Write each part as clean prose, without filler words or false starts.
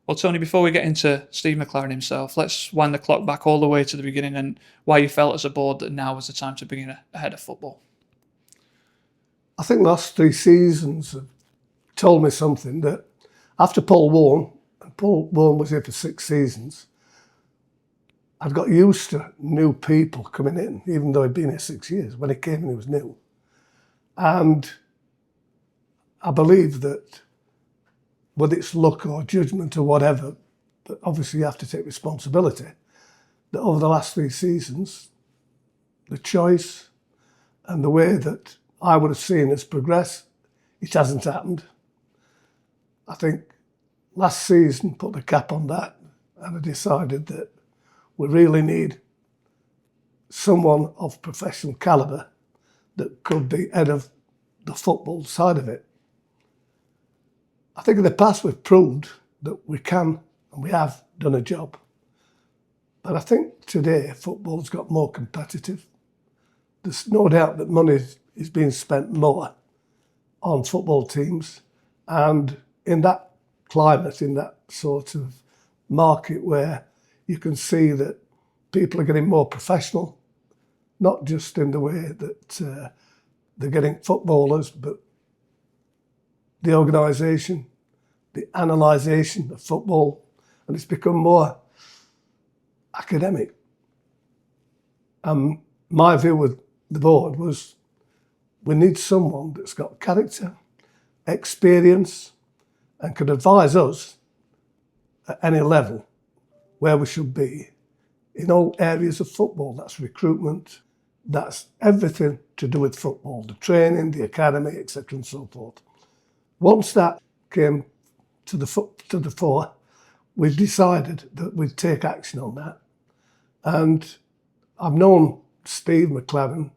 Well, Tony, before we get into Steve McLaren himself, let's wind the clock back all the way to the beginning and why you felt as a board that now was the time to bring in a head of football. I think the last 3 seasons have told me something that after Paul Warne was here for 6 seasons, I'd got used to new people coming in, even though he'd been here 6 years. When he came in, he was new. And I believe that whether it's luck or judgment or whatever, but obviously you have to take responsibility, that over the last 3 seasons, the choice and the way that I would have seen us progress, it hasn't happened. I think last season put the cap on that, and I decided that we really need someone of professional calibre that could be head of the football side of it. I think in the past we've proved that we can and we have done a job. But I think today football's got more competitive. There's no doubt that money is being spent more on football teams, and in that climate, in that sort of market where you can see that people are getting more professional, not just in the way that they're getting footballers, but the organisation, the analysation of football, and it's become more academic. My view with the board was we need someone that's got character, experience, and can advise us at any level where we should be in all areas of football. That's recruitment, that's everything to do with football, the training, the academy, etc. and so forth. Once that came to the fore, we decided that we'd take action on that. And I've known Steve McLaren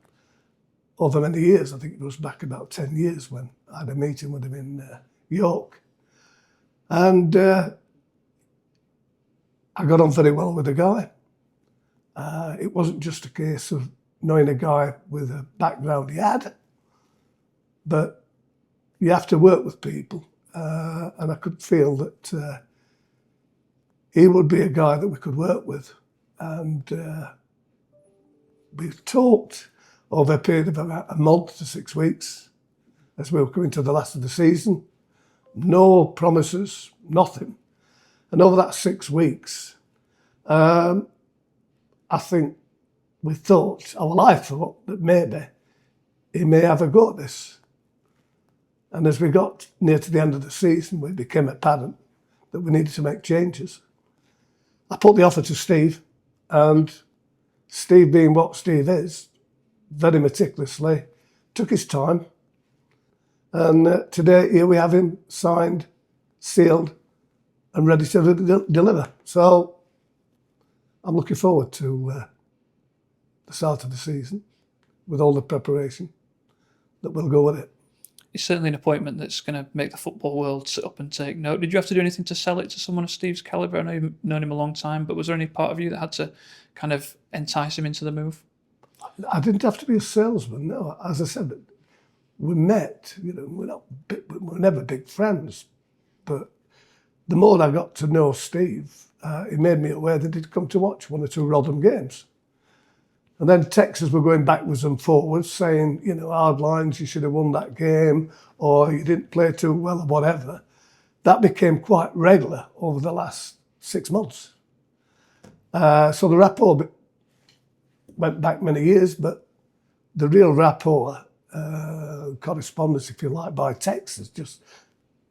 over many years. I think it goes back about 10 years when I had a meeting with him in York. And I got on very well with the guy. It wasn't just a case of knowing a guy with a background he had, but you have to work with people. And I could feel that he would be a guy that we could work with. And we talked over a period of about a month to 6 weeks as we were coming to the last of the season. No promises, nothing. And over that 6 weeks, I think we thought, well, I thought that maybe he may have a go at this. And as we got near to the end of the season, it became apparent that we needed to make changes. I put the offer to Steve, and Steve, being what Steve is, very meticulously took his time. And today, here we have him signed, sealed, and ready to deliver. So I'm looking forward to the start of the season with all the preparation that will go with it. It's certainly an appointment that's going to make the football world sit up and take note. Did you have to do anything to sell it to someone of Steve's calibre? I know you've known him a long time, but was there any part of you that had to kind of entice him into the move? I didn't have to be a salesman, no. As I said, we met, we're never big friends, but the more I got to know Steve, he made me aware that he'd come to watch 1 or 2 Rotherham games. And then texts were going backwards and forwards saying, hard lines, you should have won that game, or you didn't play too well, or whatever. That became quite regular over the last 6 months. So the rapport went back many years, but the real rapport, correspondence, if you like, by text, is just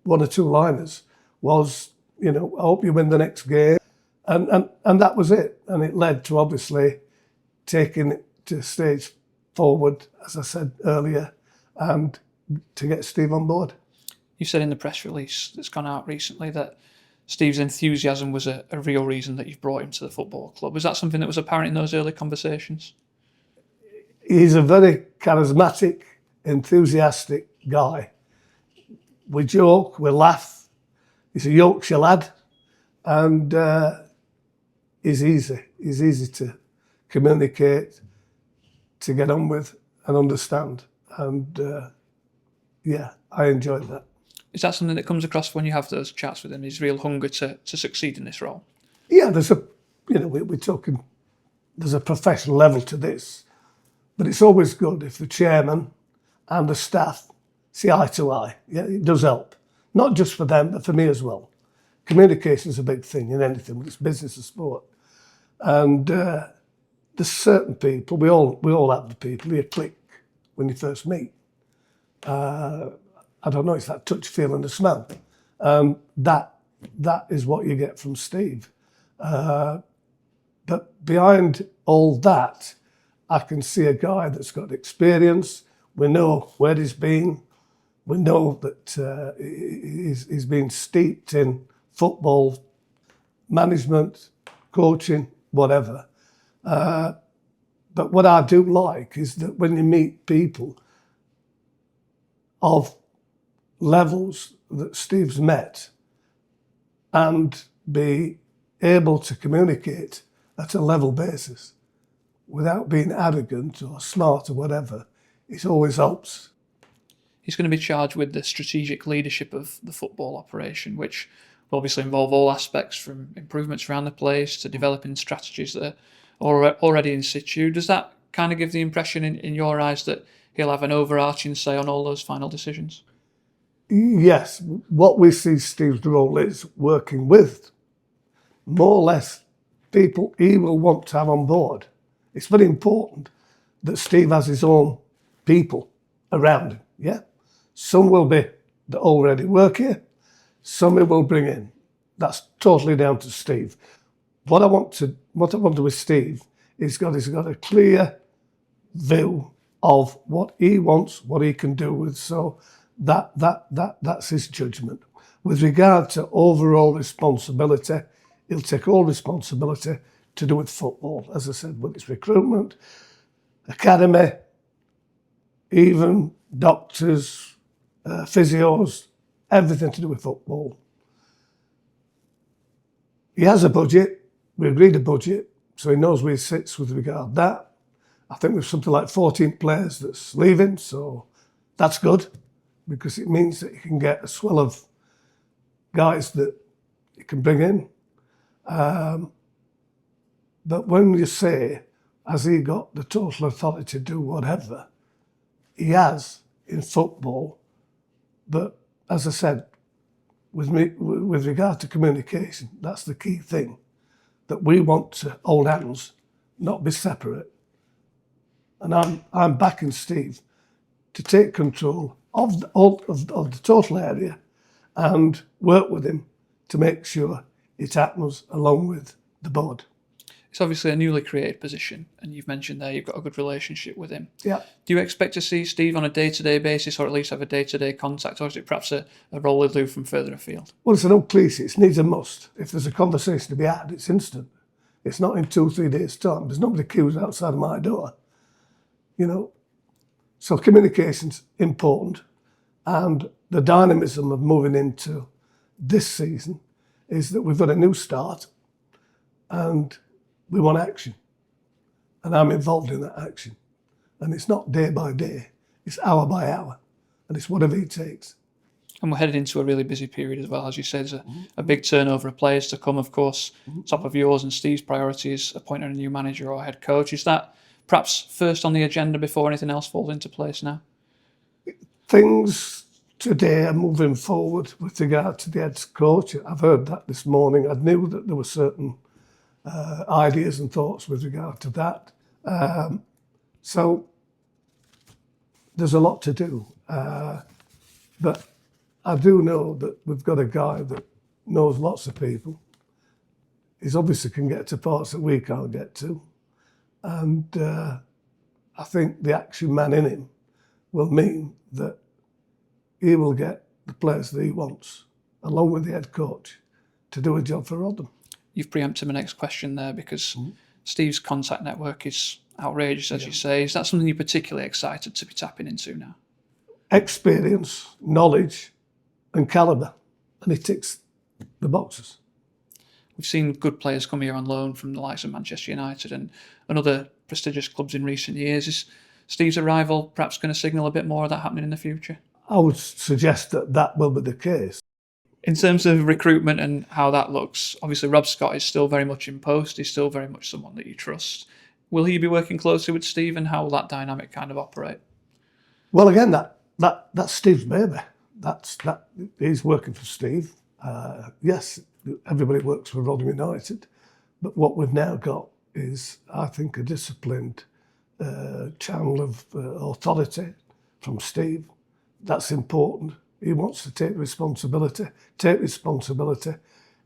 1 or 2 liners, was, I hope you win the next game. And that was it. And it led to, obviously, taking it to a stage forward, as I said earlier, and to get Steve on board. You said in the press release that's gone out recently that Steve's enthusiasm was a real reason that you've brought him to the football club. Was that something that was apparent in those early conversations? He's a very charismatic, enthusiastic guy. We joke, we laugh. He's a Yorkshire lad, and he's easy. He's easy to communicate, to get on with and understand. And I enjoyed that. Is that something that comes across when you have those chats with him, his real hunger to succeed in this role? Yeah, we're talking, there's a professional level to this, but it's always good if the chairman and the staff see eye to eye. Yeah, it does help. Not just for them, but for me as well. Communication is a big thing in anything, whether it's business or sport. And there's certain people, we all have the people you click when you first meet. I don't know, it's that touch, feel and the smell. That is what you get from Steve. But behind all that, I can see a guy that's got experience. We know where he's been. We know that he's been steeped in football, management, coaching, whatever. But what I do like is that when you meet people of levels that Steve's met and be able to communicate at a level basis without being arrogant or smart or whatever, it always helps. He's going to be charged with the strategic leadership of the football operation, which will obviously involve all aspects from improvements around the place to developing strategies that are already in situ. Does that kind of give the impression in your eyes that he'll have an overarching say on all those final decisions? Yes, what we see Steve's role is working with more or less people he will want to have on board. It's very important that Steve has his own people around him, yeah? Some will be that already work here, some he will bring in. That's totally down to Steve. What I want to do with Steve is he's got a clear view of what he wants, what he can do with, so that's his judgment. With regard to overall responsibility, he'll take all responsibility to do with football. As I said, with its recruitment, academy, even doctors, physios, everything to do with football. He has a budget. We agreed a budget, so he knows where he sits with regard to that. I think there's something like 14 players that's leaving, so that's good, because it means that you can get a swell of guys that you can bring in. But when you say, has he got the total authority to do whatever? He has in football, but as I said, with regard to communication, that's the key thing, that we want to hold hands, not be separate. And I'm backing Steve to take control of the total area and work with him to make sure it happens along with the board. It's obviously a newly created position, and you've mentioned there you've got a good relationship with him. Yeah. Do you expect to see Steve on a day-to-day basis, or at least have a day-to-day contact, or is it perhaps a role he'll do from further afield? Well, it's an old cliche. It needs a must. If there's a conversation to be had, it's instant. It's not in 2 or 3 days' time. There's nobody queues outside of my door. So communication's important, and the dynamism of moving into this season is that we've got a new start and we want action. And I'm involved in that action. And it's not day by day, it's hour by hour, and it's whatever it takes. And we're headed into a really busy period as well. As you said, there's a big turnover of players to come, of course. Top of yours and Steve's priority is appointing a new manager or head coach. Is that perhaps first on the agenda before anything else falls into place now? Things today are moving forward with regard to the head coach. I've heard that this morning. I knew that there were certain ideas and thoughts with regard to that. So there's a lot to do. But I do know that we've got a guy that knows lots of people. He's obviously can get to parts that we can't get to. And I think the action man in him will mean that he will get the players that he wants, along with the head coach, to do a job for Rodham. You've preempted my next question there, because Steve's contact network is outrageous, as you say. Is that something you're particularly excited to be tapping into now? Experience, knowledge and calibre, and he ticks the boxes. We've seen good players come here on loan from the likes of Manchester United and other prestigious clubs in recent years. Is Steve's arrival perhaps going to signal a bit more of that happening in the future? I would suggest that that will be the case. In terms of recruitment and how that looks, obviously Rob Scott is still very much in post. He's still very much someone that you trust. Will he be working closely with Steve, and how will that dynamic kind of operate? Well, again, that's Steve's baby. That he's working for Steve. Yes, everybody works for Rotherham United, but what we've now got is, I think, a disciplined channel of authority from Steve. That's important. He wants to take responsibility.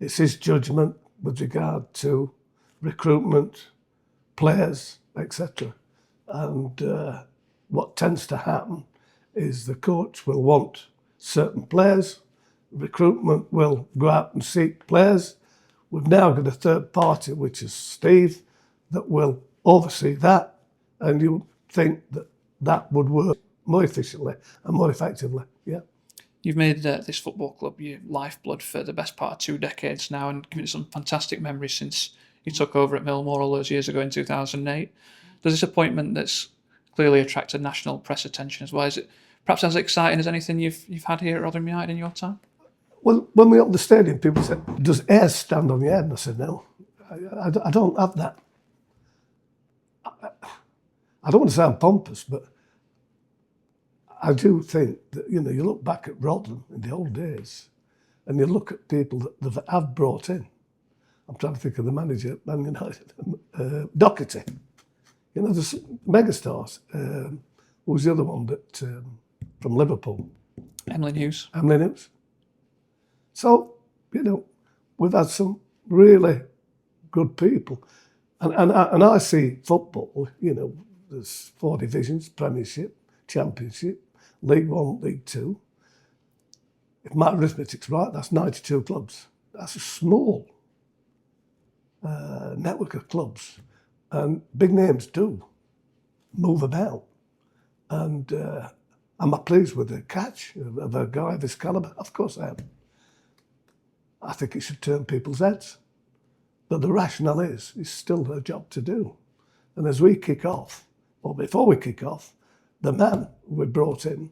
It's his judgment with regard to recruitment, players, etc. And what tends to happen is the coach will want certain players, recruitment will go out and seek players. We've now got a third party, which is Steve, that will oversee that, and you think that that would work more efficiently and more effectively. Yeah. You've made this football club your lifeblood for the best part of 2 decades now, and given it some fantastic memories since you took over at Millmoor all those years ago in 2008. Does this appointment that's clearly attracted national press attention as well, is it perhaps as exciting as anything you've had here at Rotherham United in your time? Well, when we opened the stadium, people said, "Does air stand on your head?" And I said, "No, I don't have that." I don't want to sound pompous, but I do think that, you look back at Rotherham in the old days, and you look at people that they have brought in. I'm trying to think of the manager at Man United, Doherty. There's megastars. Who was the other one that from Liverpool? Emlyn Hughes. So, we've had some really good people. And I see football, there's 4 divisions: Premiership, Championship, League One, League Two. If my arithmetic's right, that's 92 clubs. That's a small network of clubs. And big names do move about. And am I pleased with the catch of a guy of this calibre? Of course I am. I think it should turn people's heads. But the rationale is, it's still her job to do. And as we kick off, or before we kick off, the man we brought in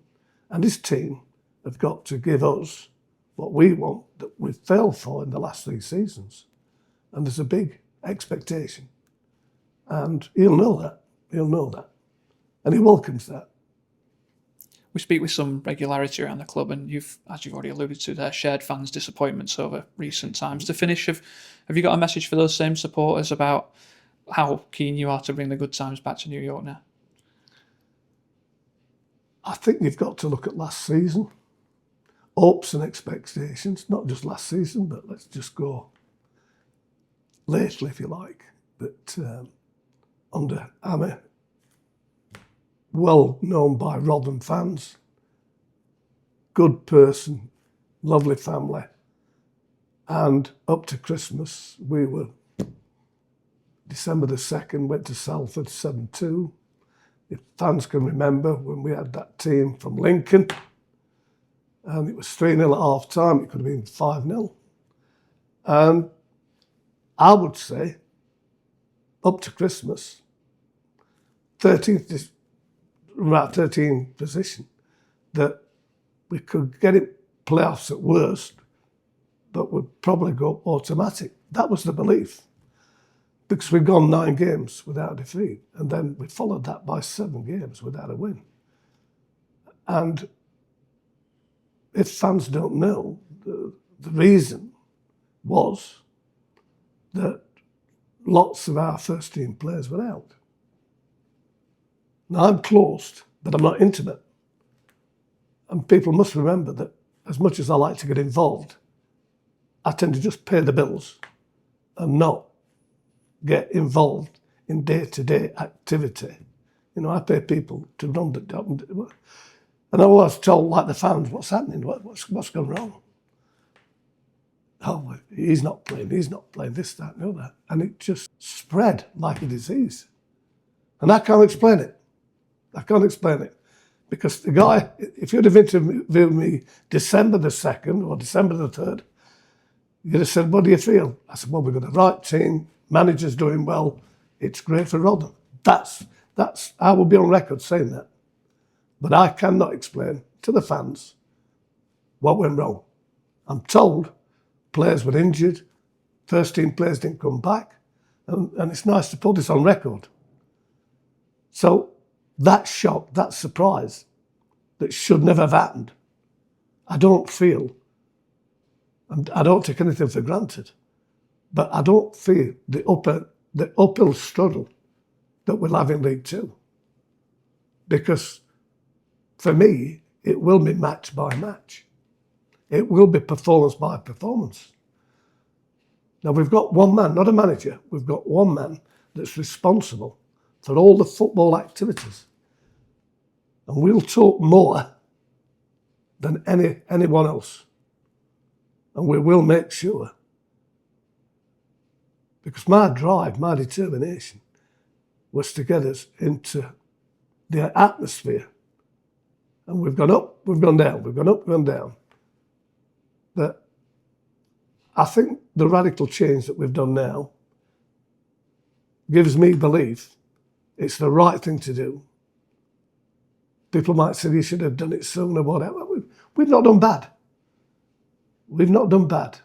and his team have got to give us what we want, that we've failed for in the last 3 seasons. And there's a big expectation. And he'll know that. And he welcomes that. We speak with some regularity around the club, and as you've already alluded to there, shared fans' disappointments over recent times. To finish, have you got a message for those same supporters about how keen you are to bring the good times back to New York now? I think you've got to look at last season. Hopes and expectations, not just last season, but let's just go lately, if you like. But under Amy, well known by Rotherham fans, good person, lovely family. And up to Christmas, we were, December the 2nd, went to Salford 7-2. If fans can remember, when we had that team from Lincoln, and it was 3-0 at half time, it could have been 5-0. And I would say, up to Christmas, 13th position, that we could get it playoffs at worst, but would probably go automatic. That was the belief. Because we'd gone 9 games without a defeat, and then we followed that by 7 games without a win. And if fans don't know, the reason was that lots of our first team players were out. Now, I'm close, but I'm not intimate. And people must remember that as much as I like to get involved, I tend to just pay the bills and not get involved in day-to-day activity. I pay people to run the job. And I was told, like the fans, what's happening? What's gone wrong? Oh, he's not playing, this, that, and the other. And it just spread like a disease. And I can't explain it. Because the guy, if you'd have interviewed me December the 2nd or December the 3rd, you'd have said, what do you feel? I said, well, we've got the right team, manager's doing well, it's great for Rotherham. I will be on record saying that. But I cannot explain to the fans what went wrong. I'm told players were injured, first team players didn't come back, and it's nice to put this on record. So that shock, that surprise, that should never have happened, I don't feel, and I don't take anything for granted, but I don't feel the uphill struggle that we'll have in League Two. Because for me, it will be match by match. It will be performance by performance. Now we've got one man, not a manager, we've got one man that's responsible for all the football activities. And we'll talk more than anyone else. And we will make sure. Because my drive, my determination was to get us into the atmosphere. And we've gone up, we've gone down, we've gone up, we've gone down. But I think the radical change that we've done now gives me belief it's the right thing to do. People might say you should have done it sooner, whatever. We've not done bad. We've not done bad.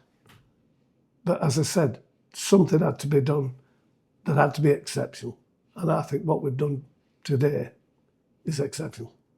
But as I said, something had to be done that had to be exceptional. And I think what we've done today is exceptional.